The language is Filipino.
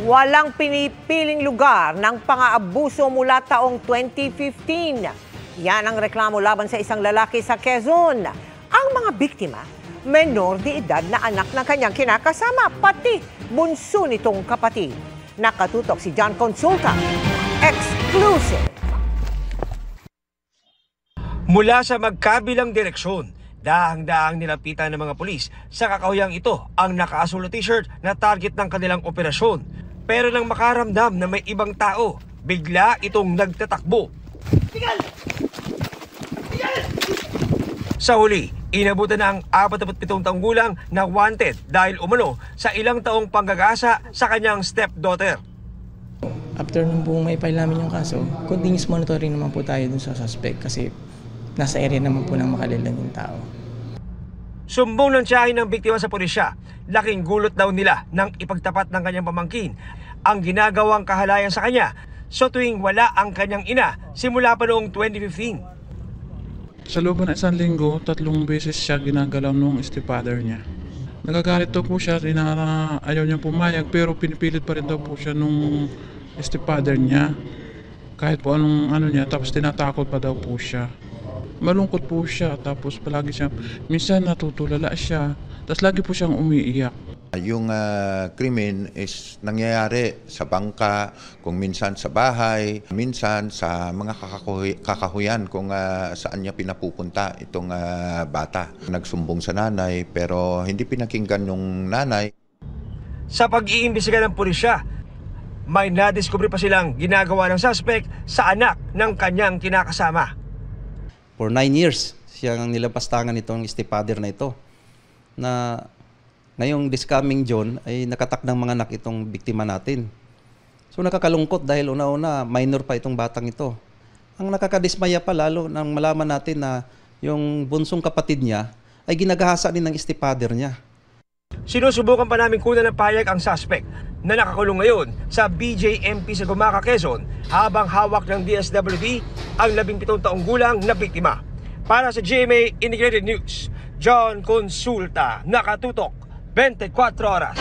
Walang pinipiling lugar ng pang-aabuso mula taong 2015. Yan ang reklamo laban sa isang lalaki sa Quezon. Ang mga biktima, menor de edad na anak ng kanyang kinakasama, pati bunso nitong kapatid. Nakatutok si John Consulta. Exclusive. Mula sa magkabilang direksyon, dahang-daang nilapitan ng mga pulis sa kakahuyang ito ang nakaasul na t-shirt na target ng kanilang operasyon. Pero nang makaramdam na may ibang tao, bigla itong nagtatakbo. Sa huli, inabutan na ang 47 taong gulang na wanted dahil umano sa ilang taong panggagasa sa kanyang stepdaughter. After nung buong may file namin yung kaso, continuous monitoring naman po tayo dun sa suspect kasi nasa area naman po ng makalilan yung tao. Sumbong ng tiyahin ng biktima sa pulisya, laking gulot daw nila nang ipagtapat ng kanyang pamangkin ang ginagawang kahalayan sa kanya sa tuwing wala ang kanyang ina simula pa noong 2015. Sa loob ng isang linggo, 3 beses siya ginagalaw nung stepfather niya. Nagagalit daw po siya, ayaw niya pumayag pero pinipilit pa rin daw po siya nung stepfather niya. Kahit po anong niya, tapos tinatakot pa daw po siya. Malungkot po siya, tapos palagi siya, minsan natutulala siya, tapos lagi po siyang umiiyak. Yung krimen is nangyayari sa bangka, kung minsan sa bahay, minsan sa mga kakahuyan kung saan niya pinapupunta itong bata. Nagsumbong sa nanay pero hindi pinakinggan yung nanay. Sa pag-iimbestiga ng pulisya, may nadiskubre pa silang ginagawa ng suspect sa anak ng kanyang kinakasama. For 9 years, siyang nilampastangan itong stepfather na ito. Na ngayong this coming June ay nakatakdang mga anak itong biktima natin. So nakakalungkot dahil una-una minor pa itong batang ito. Ang nakakadismaya pa lalo nang malaman natin na yung bunsong kapatid niya ay ginagahasa din ng stepfather niya. Sinusubukan pa namin kunan ng payag ang suspect na nakakulong ngayon sa BJMP sa Gumaca, Quezon habang hawak ng DSWD ang 17 taong gulang na biktima. Para sa GMA Integrated News, John Consulta, nakatutok 24 oras.